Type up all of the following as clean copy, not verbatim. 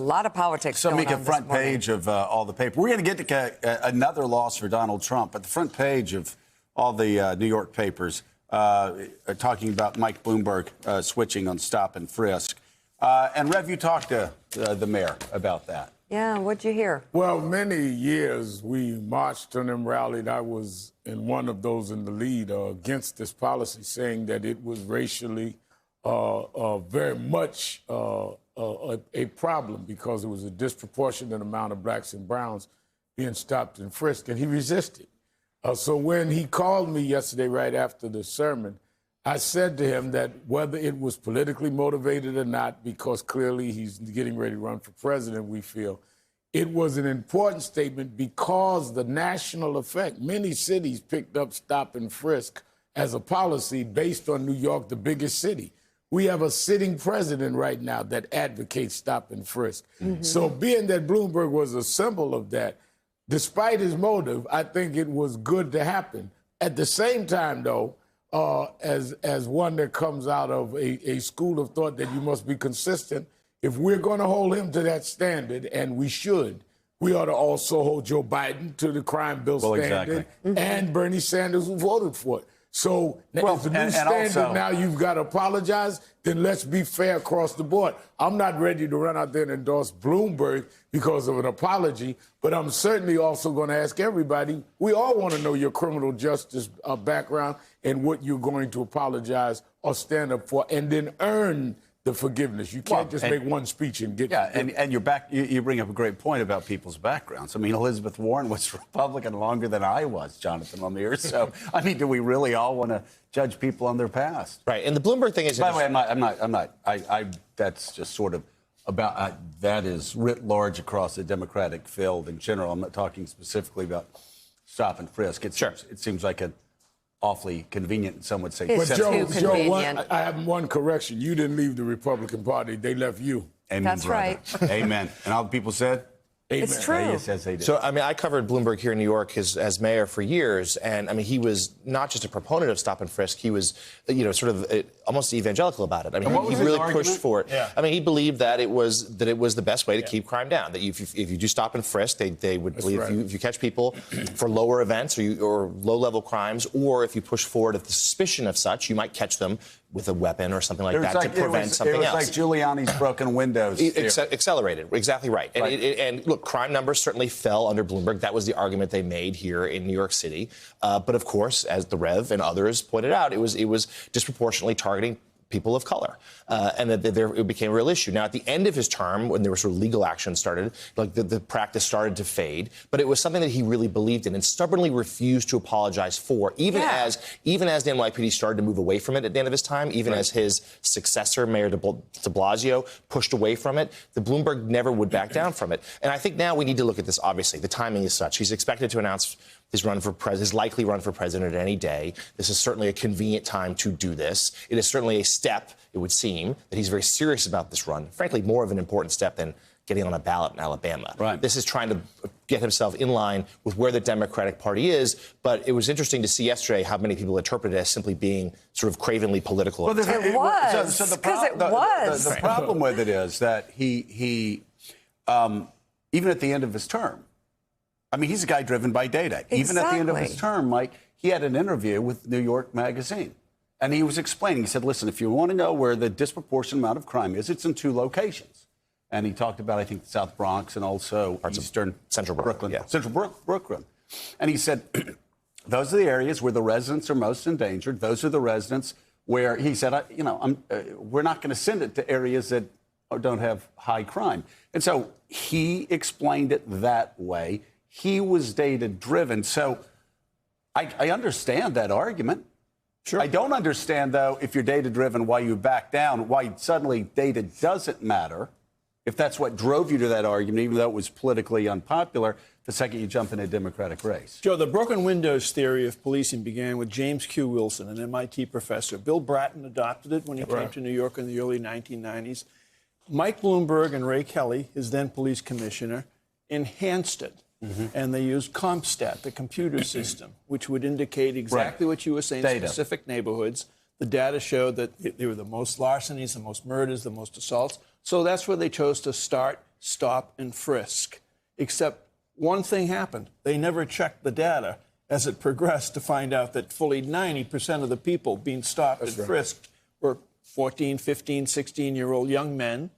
lot of politics going on Mika, this front morning. page of all the paper. We're going to get to another loss for Donald Trump, but the front page of all the New York papers talking about Mike Bloomberg switching on stop and frisk. And Rev, you talked to the mayor about that. Yeah, what'd you hear? Well, many years we marched and rallied. I was in one of those in the lead against this policy, saying that it was racially very much a problem because it was a disproportionate amount of blacks and browns being stopped and frisked, and he resisted. So when he called me yesterday right after the sermon, I said to him that whether it was politically motivated or not, because clearly he's getting ready to run for president, we feel, it was an important statement because the national effect, many cities picked up stop and frisk as a policy based on New York, the biggest city. We have a sitting president right now that advocates stop and frisk. Mm-hmm. So being that Bloomberg was a symbol of that, despite his motive, I think it was good to happen. At the same time, though, as one that comes out of a school of thought that you must be consistent, if we're going to hold him to that standard, and we should, we ought to also hold Joe Biden to the crime bill standard, exactly. And Bernie Sanders, who voted for it. So if the new standard also, now you've got to apologize, then let's be fair across the board. I'm not ready to run out there and endorse Bloomberg because of an apology, but I'm certainly also going to ask everybody, we all want to know your criminal justice background and what you're going to apologize or stand up for, and then earn the forgiveness. You can't just make one speech and get... Yeah, and you're back. You bring up a great point about people's backgrounds. I mean, Elizabeth Warren was Republican longer than I was, Jonathan Lemire. So, I mean, do we really all want to judge people on their past? Right, and the Bloomberg thing is... By the way, I'm not. That's just sort of about... that is writ large across the Democratic field in general. I'm not talking specifically about stop and frisk. It seems like an awfully convenient, some would say. It's Joe, I have one correction. You didn't leave the Republican Party. They left you. Amen, that's brother. right. Amen. And all the people said? Amen. It's true. Yes, they did. So, I mean, I covered Bloomberg here in New York as mayor for years, and, I mean, he was not just a proponent of stop and frisk, he was, sort of almost evangelical about it. I mean, he really pushed for it. Yeah. I mean, he believed that it was the best way to keep crime down, that if you do stop and frisk, they would believe if you catch people for lower events or low-level crimes, or if you push forward at the suspicion of such, you might catch them with a weapon or something like that to prevent something else. It was like Giuliani's broken windows. Accelerated, exactly right. And look, crime numbers certainly fell under Bloomberg. That was the argument they made here in New York City. But of course, as the Rev and others pointed out, it was disproportionately targeting people of color, and that it became a real issue. Now, at the end of his term, when there was sort of legal action started, like the practice started to fade, but it was something that he really believed in and stubbornly refused to apologize for, even as the NYPD started to move away from it at the end of his time, even as his successor, Mayor de Blasio, pushed away from it. The Bloomberg never would back down from it. And I think now we need to look at this, obviously. The timing is such. He's expected to announce his likely run for president at any day. This is certainly a convenient time to do this. It is certainly a step, it would seem, that he's very serious about this run. Frankly, more of an important step than getting on a ballot in Alabama. Right. This is trying to get himself in line with where the Democratic Party is. But it was interesting to see yesterday how many people interpreted it as simply being sort of cravenly political. Well, it was. So the problem with it is that he even at the end of his term, I mean, he's a guy driven by data. Exactly. Even at the end of his term, Mike, he had an interview with New York Magazine. And he was explaining, he said, listen, if you want to know where the disproportionate amount of crime is, it's in two locations. And he talked about, I think, the South Bronx and also Central Brooklyn. Yeah. Central Brooklyn. And he said, those are the areas where the residents are most endangered. Those are the residents where, he said, we're not going to send it to areas that don't have high crime. And so he explained it that way. He was data-driven. So I understand that argument. Sure. I don't understand, though, if you're data-driven, why you back down, why suddenly data doesn't matter, if that's what drove you to that argument, even though it was politically unpopular, the second you jump in a Democratic race. Joe, the broken windows theory of policing began with James Q. Wilson, an MIT professor. Bill Bratton adopted it when he came to New York in the early 1990s. Mike Bloomberg and Ray Kelly, his then police commissioner, enhanced it. And they used CompStat, the computer system, which would indicate exactly what you were saying, specific neighborhoods. The data showed that there were the most larcenies, the most murders, the most assaults. So that's where they chose to start stop and frisk. Except one thing happened. They never checked the data as it progressed to find out that fully 90% of the people being stopped and frisked were 14, 15, 16-year-old young men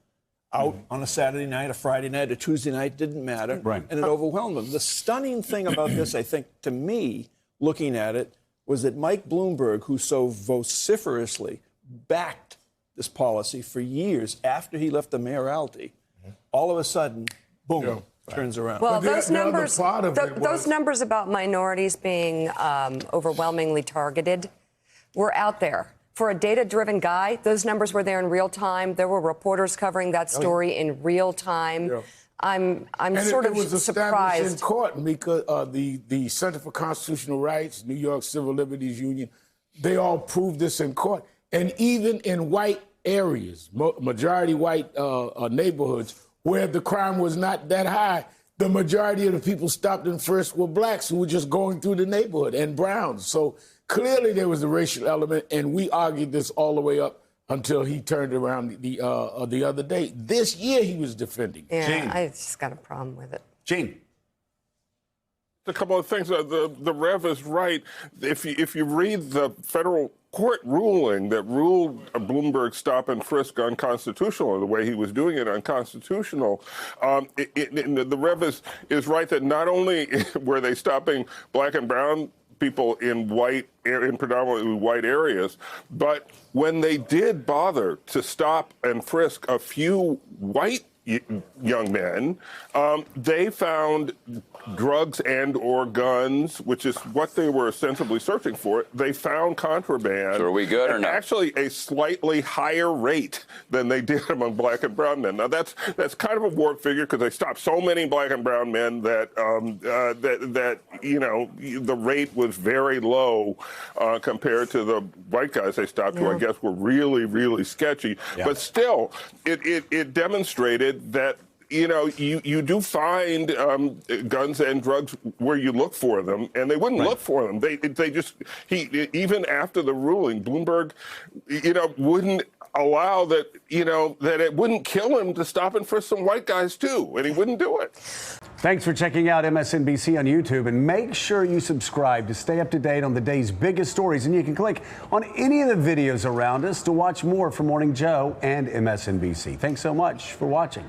out on a Saturday night, a Friday night, a Tuesday night, didn't matter. Right. And it overwhelmed them. The stunning thing about this, I think, to me, looking at it, was that Mike Bloomberg, who so vociferously backed this policy for years after he left the mayoralty, all of a sudden, boom, turns around. Well, But those the other numbers, part of it was- those numbers about minorities being overwhelmingly targeted were out there. For a data-driven guy, those numbers were there in real time. There were reporters covering that story in real time. Yeah. I'm And sort it of was established in surprised. court because the Center for Constitutional Rights, New York Civil Liberties Union, they all proved this in court. And even in white areas, majority white neighborhoods, where the crime was not that high, the majority of the people stopped and frisked were blacks who were just going through the neighborhood, and browns. So clearly there was a racial element, and we argued this all the way up until he turned around the other day. This year he was defending. Yeah, Gene. I just got a problem with it. Gene. A couple of things. The Rev is right. If you read the federal court ruling that ruled Bloomberg's stop and frisk unconstitutional, or the way he was doing it unconstitutional, the Rev is right that not only were they stopping black and brown people in predominantly white areas, but when they did bother to stop and frisk a few white young men, they found drugs and or guns, which is what they were ostensibly searching for. They found contraband. So are we good or at not? actually a slightly higher rate than they did among black and brown men. Now that's kind of a warped figure because they stopped so many black and brown men that that you know the rate was very low compared to the white guys they stopped, who I guess were really sketchy. Yeah. But still, it demonstrated that, you know, you do find guns and drugs where you look for them, and they wouldn't look for them. They just even after the ruling, Bloomberg, you know, wouldn't allow that, you know, that it wouldn't kill him to stop and frisk some white guys too, and he wouldn't do it. Thanks for checking out MSNBC on YouTube, and make sure you subscribe to stay up to date on the day's biggest stories. And you can click on any of the videos around us to watch more from Morning Joe and MSNBC. Thanks so much for watching.